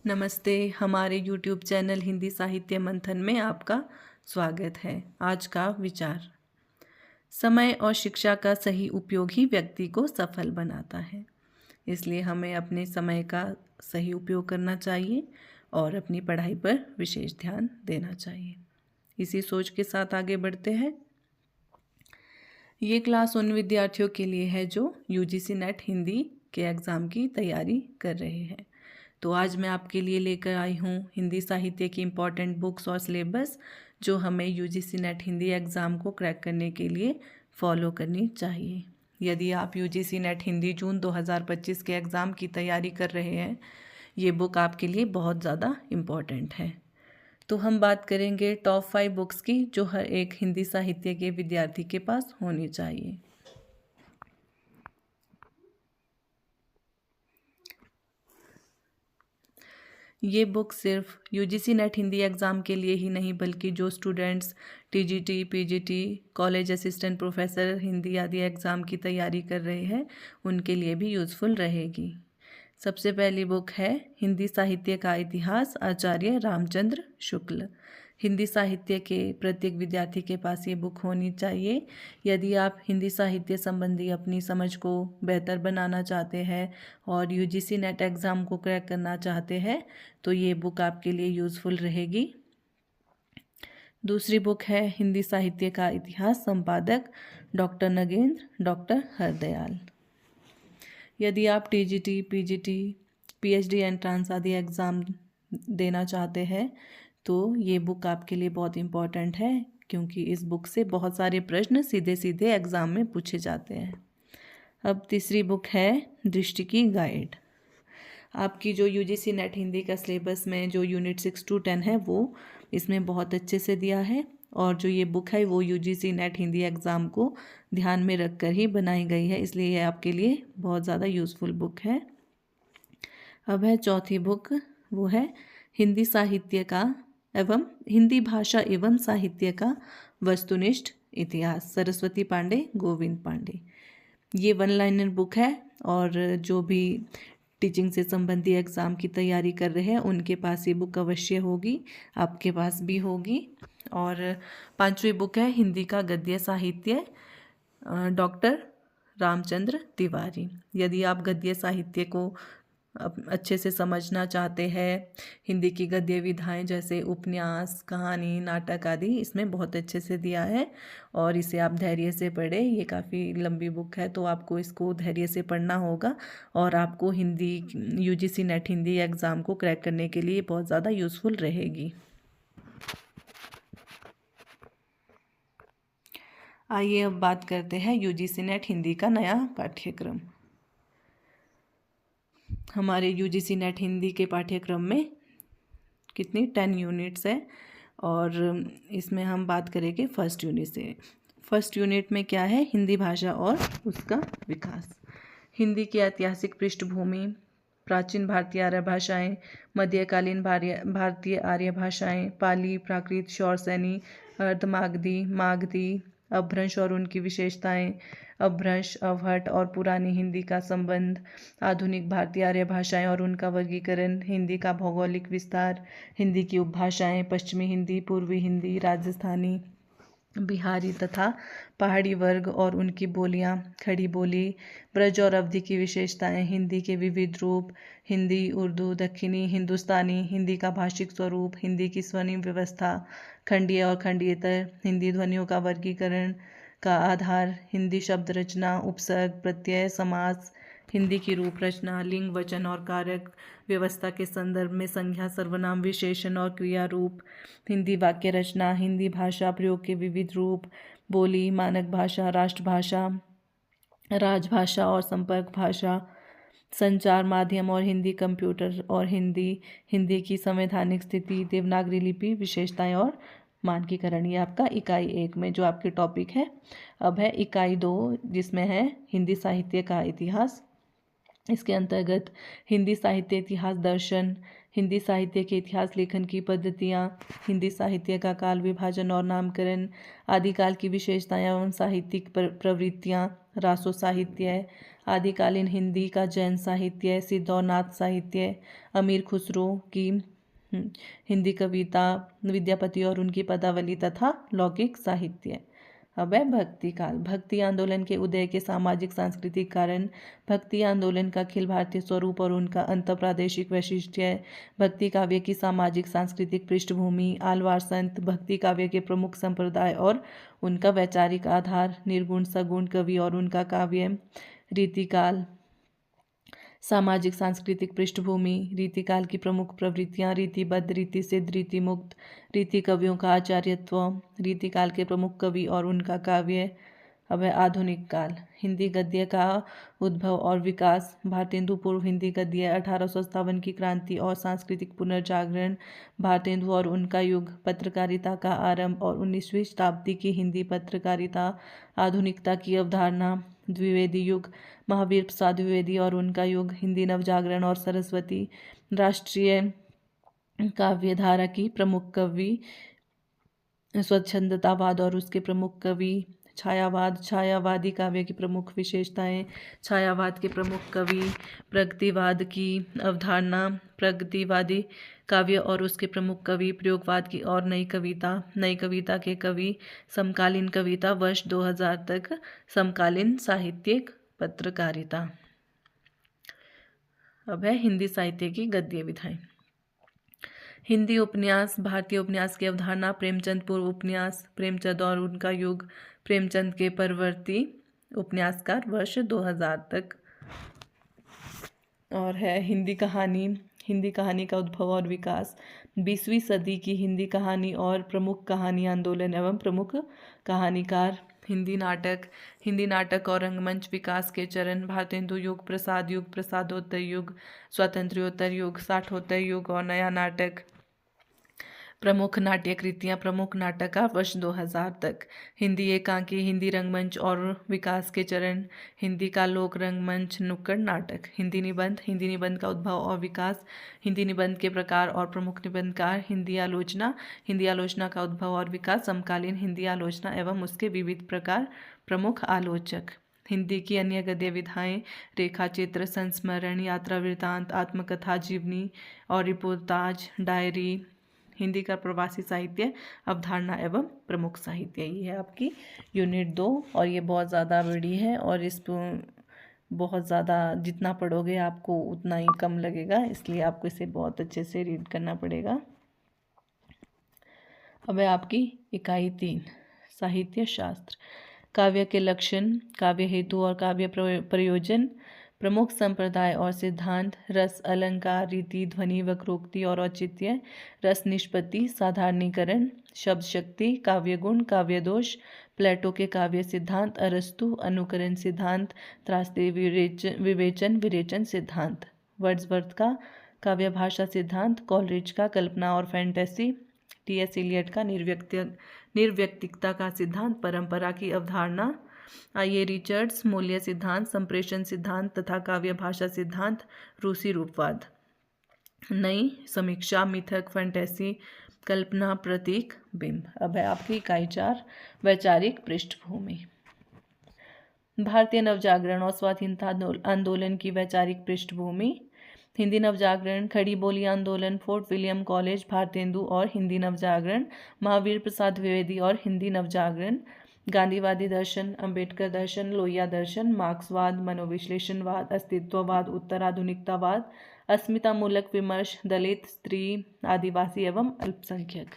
नमस्ते। हमारे YouTube channel Hindi साहित्य मंथन में आपका स्वागत है। आज का विचार, समय और शिक्षा का सही उपयोग ही व्यक्ति को सफल बनाता है। इसलिए हमें अपने समय का सही उपयोग करना चाहिए और अपनी पढ़ाई पर विशेष ध्यान देना चाहिए। इसी सोच के साथ आगे बढ़ते हैं। ये क्लास उन विद्यार्थियों के लिए है जो UGC नेट हिंदी के एग्ज़ाम की तैयारी कर रहे हैं। तो आज मैं आपके लिए लेकर आई हूँ हिंदी साहित्य की इम्पॉर्टेंट बुक्स और सिलेबस जो हमें UGC नेट हिंदी एग्ज़ाम को क्रैक करने के लिए फॉलो करनी चाहिए। यदि आप UGC नेट हिंदी जून 2025 के एग्ज़ाम की तैयारी कर रहे हैं, ये बुक आपके लिए बहुत ज़्यादा इम्पॉर्टेंट है। तो हम बात करेंगे टॉप 5 बुक्स की जो हर एक हिंदी साहित्य के विद्यार्थी के पास होनी चाहिए। ये बुक सिर्फ UGC नेट हिंदी एग्ज़ाम के लिए ही नहीं बल्कि जो students TGT, PGT, college assistant professor Hindi आदि एग्ज़ाम की तैयारी कर रहे हैं उनके लिए भी यूज़फुल रहेगी। सबसे पहली बुक है हिंदी साहित्य का इतिहास, आचार्य रामचंद्र शुक्ल। हिंदी साहित्य के प्रत्येक विद्यार्थी के पास ये बुक होनी चाहिए। यदि आप हिंदी साहित्य संबंधी अपनी समझ को बेहतर बनाना चाहते हैं और UGC नेट एग्ज़ाम को क्रैक करना चाहते हैं तो ये बुक आपके लिए यूज़फुल रहेगी। दूसरी बुक है हिंदी साहित्य का इतिहास, संपादक डॉक्टर नगेंद्र, डॉक्टर हरदयाल। यदि आप TGT, PGT, PhD एंट्रांस आदि एग्ज़ाम देना चाहते हैं तो ये बुक आपके लिए बहुत इम्पॉर्टेंट है क्योंकि इस बुक से बहुत सारे प्रश्न सीधे सीधे एग्ज़ाम में पूछे जाते हैं। अब तीसरी बुक है दृष्टि की गाइड। आपकी जो UGC नेट हिंदी का सिलेबस में जो यूनिट 6 to 10 है वो इसमें बहुत अच्छे से दिया है और जो ये बुक है वो UGC नेट हिंदी एग्ज़ाम को ध्यान में रख कर ही बनाई गई है, इसलिए ये आपके लिए बहुत ज़्यादा यूज़फुल बुक है। अब है चौथी बुक, वो है हिंदी साहित्य का एवं हिंदी भाषा एवं साहित्य का वस्तुनिष्ठ इतिहास, सरस्वती पांडे, गोविंद पांडे। ये 1 लाइनर बुक है और जो भी टीचिंग से संबंधी एग्ज़ाम की तैयारी कर रहे हैं उनके पास ये बुक अवश्य होगी, आपके पास भी होगी। और 5वीं बुक है हिंदी का गद्य साहित्य, डॉक्टर रामचंद्र तिवारी। यदि आप गद्य साहित्य को अच्छे से समझना चाहते हैं, हिंदी की गद्य विधाएं जैसे उपन्यास, कहानी, नाटक आदि इसमें बहुत अच्छे से दिया है और इसे आप धैर्य से पढ़ें। ये काफ़ी लंबी बुक है तो आपको इसको धैर्य से पढ़ना होगा और आपको Hindi UGC net Hindi exam को क्रैक करने के लिए बहुत ज़्यादा यूज़फुल रहेगी। आइए अब बात करते हैं UGC नेट हिंदी का नया पाठ्यक्रम। हमारे UGC नेट हिंदी के पाठ्यक्रम में कितनी 10 यूनिट्स है और इसमें हम बात करेंगे फर्स्ट यूनिट से। फर्स्ट यूनिट में क्या है, हिंदी भाषा और उसका विकास। हिंदी की ऐतिहासिक पृष्ठभूमि, प्राचीन भारतीय आर्य भाषाएं, मध्यकालीन भारतीय आर्य भाषाएं, पाली, प्राकृत, शौरसेनी, अर्धमागधी, मागधी, अपभ्रंश और उनकी विशेषताएं, अपभ्रंश, अवहट और पुरानी हिंदी का संबंध, आधुनिक भारतीय आर्य भाषाएं और उनका वर्गीकरण, हिंदी का भौगोलिक विस्तार, हिंदी की उपभाषाएं, पश्चिमी हिंदी, पूर्वी हिंदी, राजस्थानी, बिहारी तथा पहाड़ी वर्ग और उनकी बोलियां, खड़ी बोली, ब्रज और अवधि की विशेषताएं, हिंदी के विविध रूप, हिंदी, उर्दू, दक्षिणी, हिंदुस्तानी, हिंदी का भाषिक स्वरूप, हिंदी की स्वनिम व्यवस्था, खंडीय और खंडीयतर, हिंदी ध्वनियों का वर्गीकरण का आधार, हिंदी शब्द रचना, उपसर्ग, प्रत्यय, समास, हिंदी की रूप रचना, लिंग, वचन और कारक व्यवस्था के संदर्भ में संज्ञा, सर्वनाम, विशेषण और क्रिया रूप, हिंदी वाक्य रचना, हिंदी भाषा प्रयोग के विविध रूप, बोली, मानक भाषा, राष्ट्रभाषा, राजभाषा और संपर्क भाषा, संचार माध्यम और हिंदी कंप्यूटर और हिंदी, हिंदी की संवैधानिक स्थिति, देवनागरी लिपि, विशेषताएं और मानकीकरण। ये आपका इकाई 1 में जो आपके टॉपिक है। अब है इकाई 2 जिसमें है हिंदी साहित्य का इतिहास। इसके अंतर्गत हिंदी साहित्य इतिहास दर्शन, हिंदी साहित्य के इतिहास लेखन की पद्धतियाँ, हिंदी साहित्य का काल विभाजन और नामकरण, आदिकाल की विशेषताएं एवं साहित्यिक प्रवृत्तियाँ, रासो साहित्य, आदिकालीन हिंदी का जैन साहित्य, सिद्ध और नाथ साहित्य, अमीर खुसरो की हिंदी कविता, विद्यापति और उनकी पदावली तथा लौकिक साहित्य। अब है भक्ति काल। भक्ति आंदोलन के उदय के सामाजिक सांस्कृतिक कारण, भक्ति आंदोलन का अखिल भारतीय स्वरूप और उनका अंतःप्रादेशिक वैशिष्ट्य, भक्ति काव्य की सामाजिक सांस्कृतिक पृष्ठभूमि, आलवार संत, भक्ति काव्य के प्रमुख संप्रदाय और उनका वैचारिक आधार, निर्गुण सगुण कवि और उनका काव्य, रीतिकाल, सामाजिक सांस्कृतिक पृष्ठभूमि, रीतिकाल की प्रमुख प्रवृत्तियां, रीतिबद्ध, रीति सिद्ध, रीति मुक्त, रीति कवियों का आचार्यत्व, रीतिकाल के प्रमुख कवि और उनका काव्य। अब है आधुनिक काल। हिंदी गद्य का उद्भव और विकास, भारतेंदु पूर्व हिंदी गद्य, 1857 की क्रांति और सांस्कृतिक पुनर्जागरण, भारतेंदु और उनका युग, पत्रकारिता का आरंभ और 19वीं शताब्दी की हिंदी पत्रकारिता, आधुनिकता की अवधारणा, द्विवेदी युग, महावीर प्रसाद द्विवेदी और उनका युग, हिंदी नवजागरण और सरस्वती, राष्ट्रीय काव्यधारा की प्रमुख कवि, स्वच्छंदतावाद और उसके प्रमुख कवि, छायावाद, छायावादी काव्य की प्रमुख विशेषताएं, छायावाद के प्रमुख कवि, प्रगतिवाद की अवधारणा, प्रगतिवादी काव्य और उसके प्रमुख कवि, प्रयोगवाद की और नई कविता के कवि, समकालीन कविता वर्ष 2000 तक, समकालीन साहित्यिक पत्रकारिता। अब है हिंदी साहित्य की गद्य विधाएं। हिंदी उपन्यास, भारतीय उपन्यास की अवधारणा, प्रेमचंद पूर्व उपन्यास, प्रेमचंद और उनका युग, प्रेमचंद के परवर्ती उपन्यासकार वर्ष 2000 तक। और है हिंदी कहानी का उद्भव और विकास, 20वीं सदी की हिंदी कहानी और प्रमुख कहानी आंदोलन एवं प्रमुख कहानीकार, हिंदी नाटक और रंगमंच विकास के चरण, भारतेंदु युग, प्रसादोत्तर युग, स्वातंत्र्योत्तर युग, साठोत्तर युग और नया नाटक, प्रमुख नाट्य कृतियाँ, प्रमुख नाटक वर्ष 2000 तक, हिंदी एकांकी, हिंदी रंगमंच और विकास के चरण, हिंदी का लोक रंगमंच, नुक्कड़ नाटक, हिंदी निबंध का उद्भव और विकास, हिंदी निबंध के प्रकार और प्रमुख निबंधकार, हिंदी आलोचना का उद्भव और विकास, समकालीन हिंदी आलोचना एवं उसके विविध प्रकार, प्रमुख आलोचक, हिंदी की अन्य गद्य विधाएं, रेखा चित्र, संस्मरण, यात्रा वृत्तांत, आत्मकथा, जीवनी और रिपोर्टाज, डायरी, हिंदी का प्रवासी साहित्य, अवधारणा एवं प्रमुख साहित्य। ये है आपकी यूनिट 2 और ये बहुत ज़्यादा बड़ी है और इस बहुत ज़्यादा जितना पढ़ोगे आपको उतना ही कम लगेगा, इसलिए आपको इसे बहुत अच्छे से रीड करना पड़ेगा। अब है आपकी इकाई 3, साहित्य शास्त्र। काव्य के लक्षण, काव्य हेतु और काव्य प्रयोजन, प्रमुख संप्रदाय और सिद्धांत, रस, अलंकार, रीति, ध्वनि, वक्रोक्ति और औचित्य, रस निष्पत्ति, साधारणीकरण, शब्द शक्ति, काव्य गुण, काव्य दोष, प्लेटो के काव्य सिद्धांत, अरस्तु, अनुकरण सिद्धांत, त्रासदी विवेचन सिद्धांत, वर्ड्सवर्थ का काव्य भाषा सिद्धांत, कॉलरिज का कल्पना और फैंटेसी, टी.एस. इलियट का निर्व्यक्तिकता का सिद्धांत, परंपरा की अवधारणा, आई.ए. रिचर्ड्स, मूल्य सिद्धांत, संप्रेषण सिद्धांत तथा काव्य भाषा सिद्धांत, रूसी रूपवाद, नई समीक्षा, मिथक, फैंटेसी, कल्पना, प्रतीक, बिंब। अब है आपकी इकाई 4, वैचारिक पृष्ठभूमि। भारतीय नवजागरण और स्वाधीनता आंदोलन की वैचारिक पृष्ठभूमि, हिंदी नवजागरण, खड़ी बोली आंदोलन, फोर्ट विलियम कॉलेज, भारतेंदु और हिंदी नवजागरण, महावीर प्रसाद द्विवेदी और हिंदी नवजागरण, गांधीवादी दर्शन, अंबेडकर दर्शन, लोहिया दर्शन, मार्क्सवाद, मनोविश्लेषणवाद, अस्तित्ववाद, उत्तराधुनिकतावाद, अस्मितामूलक विमर्श, दलित, स्त्री, आदिवासी एवं अल्पसंख्यक।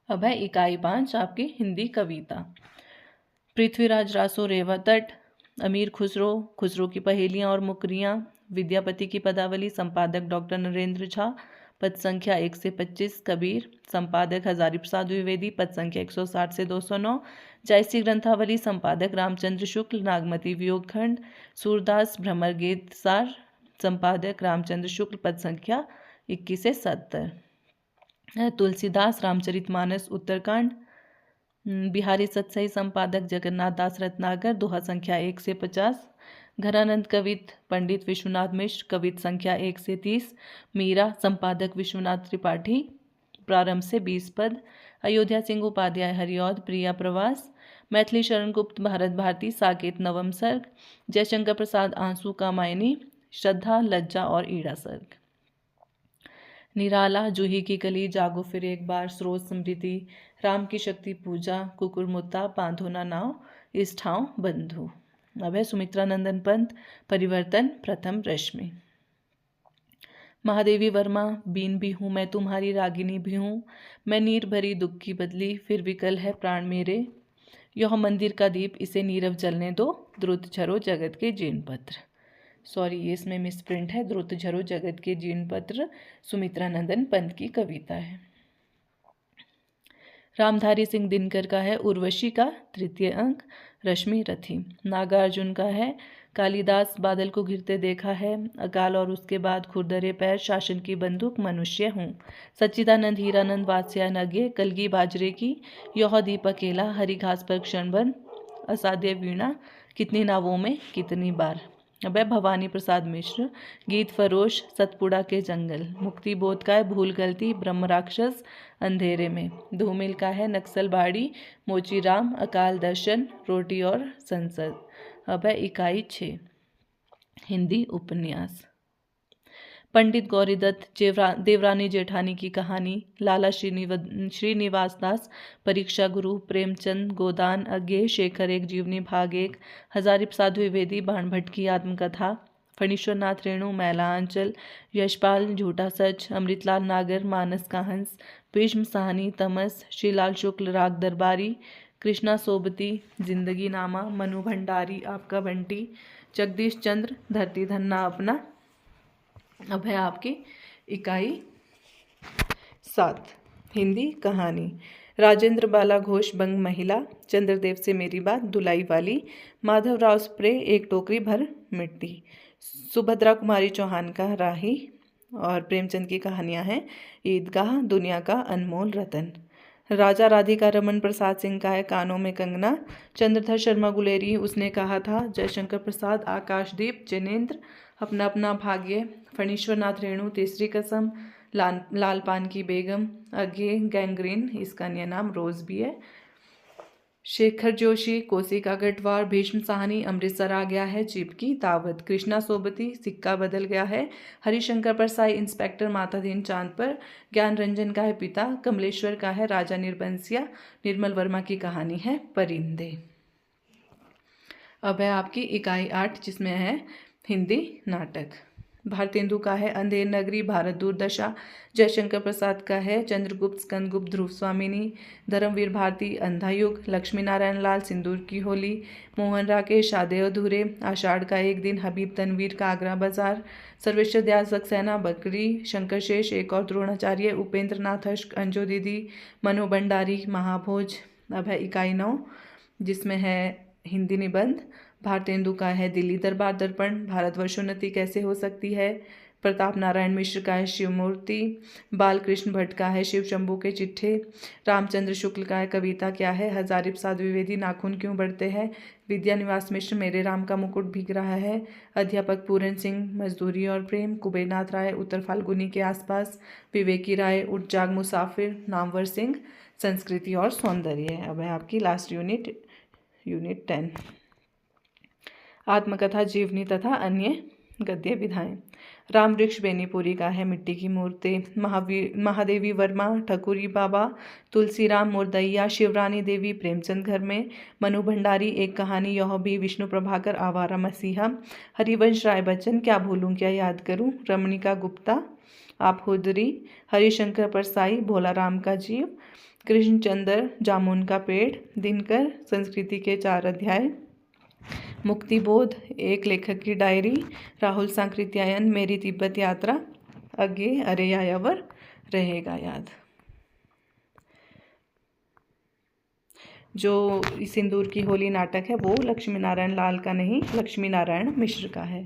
अब है इकाई 5 आपकी हिंदी कविता। पृथ्वीराज रासो, रेवा तट, अमीर खुसरो की पहेलियाँ और मुकरियाँ, विद्यापति की पदावली, संपादक डॉक्टर नरेंद्र झा, पद संख्या 1 से 25, कबीर, संपादक हजारी प्रसाद द्विवेदी, पद संख्या 160 से 209, जायसी ग्रंथावली, संपादक रामचंद्र शुक्ल, नागमती वियोगखंड, सूरदास भ्रमर गीत सार, संपादक रामचंद्र शुक्ल, पद संख्या 21 से 70, तुलसीदास, रामचरितमानस उत्तरकांड, बिहारी सतसई, संपादक जगन्नाथ दास रत्नाकर, दोहा संख्या 1 से 50, घरानंद कवित, पंडित विश्वनाथ मिश्र, कवित संख्या 1 से 30, मीरा, संपादक विश्वनाथ त्रिपाठी, प्रारंभ से 20 पद, अयोध्या सिंह उपाध्याय, हरिऔध, प्रिया प्रवास, मैथिली शरण गुप्त, भारत भारती, साकेत नवम सर्ग, जयशंकर प्रसाद आंसू कामायनी, श्रद्धा लज्जा और ईड़ा सर्ग। निराला, जूही की कली, जागो फिर एक बार, स्रोत स्मृति, राम की शक्ति पूजा, कुकुरमुत्ता, बांधो ना नाव, इस ठाव बंधु। अब है सुमित्रा नंदन पंत, परिवर्तन, प्रथम रश्मि। महादेवी वर्मा, बीन भी हूँ मैं तुम्हारी रागिनी भी हूँ, मैं नीर भरी दुख की बदली, फिर विकल है प्राण मेरे, यह मंदिर का दीप इसे नीरव जलने दो, द्रुत झरो जगत के जीर्ण पत्र। सॉरी, ये इसमें मिसप्रिंट है, द्रुत झरो जगत के जीर्ण पत्र सुमित्रा नंदन पंत की कविता है। रामधारी सिंह दिनकर का है उर्वशी का तृतीय अंक, रश्मि रथी। नागार्जुन का है कालिदास, बादल को घिरते देखा है, अकाल और उसके बाद खुरदरे पैर, शासन की बंदूक मनुष्य हूँ। सच्चिदानंद हीरानंद वात्स्यायन अज्ञे, कलगी बाजरे की, यह दीप अकेला, हरी घास पर क्षणभर, असाध्य वीणा, कितनी नावों में कितनी बार। अब है भवानी प्रसाद मिश्र, गीत फरोश, सतपुड़ा के जंगल। मुक्ति बोध का है भूल गलती, ब्रह्म राक्षस, अंधेरे में। धूमिल का है नक्सलबाड़ी, मोचीराम, अकाल दर्शन, रोटी और संसद। अब है इकाई 6, हिंदी उपन्यास। पंडित गौरीदत्त, देवरानी जेठानी की कहानी, लाला श्रीनिवास दास, परीक्षा गुरु, प्रेमचंद, गोदान अज्ञे, शेखर एक जीवनी भाग 1, हजारीप्रसाद द्विवेदी, बाणभट्ट की आत्मकथा, फणीश्वरनाथ रेणु, मैला आंचल, यशपाल, झूठा सच, अमृतलाल नागर, मानस का हंस, भीष्म साहनी, तमस, श्रीलाल शुक्ल, राग दरबारी, कृष्णा सोबती, जिंदगी नामा, मनु भंडारी, आपका बंटी, जगदीश चंद्र, धरती धन्ना अपना। अब है आपकी इकाई 7, हिंदी कहानी। राजेंद्र बाला घोष, बंग महिला, चंद्रदेव से मेरी बात, दुलाई वाली, माधवराव स्प्रे, एक टोकरी भर मिट्टी, सुभद्रा कुमारी चौहान का राही, और प्रेमचंद की कहानियां हैं ईदगाह, दुनिया का अनमोल रतन। राजा राधिका रमन प्रसाद सिंह का है कानों में कंगना, चंद्रधर शर्मा गुलेरी, उसने कहा था, जयशंकर प्रसाद आकाशदीप, जिनेन्द्र, अपना अपना भाग्य, फणीश्वरनाथ रेणु, तीसरी कसम, लाल पान की बेगम, अज्ञे, गैंग्रीन, इसका अन्य नाम रोज भी है, शेखर जोशी, कोसी का गठवार, भीष्म साहनी, अमृतसर आ गया है, चिपकी दावत, कृष्णा सोबती, सिक्का बदल गया है, हरिशंकर परसाई, इंस्पेक्टर मातादीन चांद पर, ज्ञान रंजन का है पिता, कमलेश्वर का है राजा निर्बंसिया, निर्मल वर्मा की कहानी है परिंदे। अब है आपकी इकाई 8, जिसमें है हिंदी नाटक। भारतेंदु का है अंधेर नगरी, भारत दूरदशा, जयशंकर प्रसाद का है चंद्रगुप्त, स्कंदगुप्त, ध्रुव स्वामिनी, धर्मवीर भारती, अंधा युग, लक्ष्मी नारायण लाल, सिंदूर की होली, मोहन राकेश, शादे अधूरे, आषाढ़ का एक दिन, हबीब तनवीर का आगरा बाजार, सर्वेश्वर दयाल सक्सेना, बकरी, शंकर शेष, एक और द्रोणाचार्य, उपेंद्र नाथ अश्क, अंजो दीदी, मनो भंडारी, महाभोज। अब है इकाई 9, जिसमें है हिंदी निबंध। भारतेंदु का है दिल्ली दरबार दर्पण, भारतवर्षोन्नति कैसे हो सकती है, प्रताप नारायण मिश्र का है शिवमूर्ति, बालकृष्ण भट्ट का है शिव शंभू के चिट्ठे, रामचंद्र शुक्ल का है कविता क्या है, हजारीप्रसाद द्विवेदी, नाखून क्यों बढ़ते हैं, विद्यानिवास मिश्र, मेरे राम का मुकुट भीग रहा है, अध्यापक पूरन सिंह, मजदूरी और प्रेम, कुबेरनाथ राय, उत्तर फाल्गुनी के आसपास, विवेकी राय, उठ जाग मुसाफिर, नामवर सिंह, संस्कृति और सौंदर्य। अब है आपकी लास्ट यूनिट 10, आत्मकथा, जीवनी तथा अन्य गद्य विधाएं। राम वृक्ष बेनीपुरी का है मिट्टी की मूर्ति, महादेवी वर्मा, ठकुरी बाबा, तुलसीराम मुर्दैया, शिवरानी देवी, प्रेमचंद घर में, मनु भंडारी, एक कहानी, यह भी, विष्णु प्रभाकर, आवारा मसीहा, हरिवंश राय बच्चन, क्या भूलूं क्या याद करूं, रमणिका गुप्ता, आप हुदरी, हरिशंकर परसाई, भोला राम का जीव, कृष्णचंद्र, जामुन का पेड़, दिनकर, संस्कृति के 4 अध्याय, मुक्तिबोध, एक लेखक की डायरी, राहुल सांकृत्यायन, मेरी तिब्बत यात्रा, अज्ञे, अरे यायावर रहेगा याद। जो सिंदूर की होली नाटक है वो लक्ष्मी नारायण लाल का नहीं, लक्ष्मी नारायण मिश्र का है।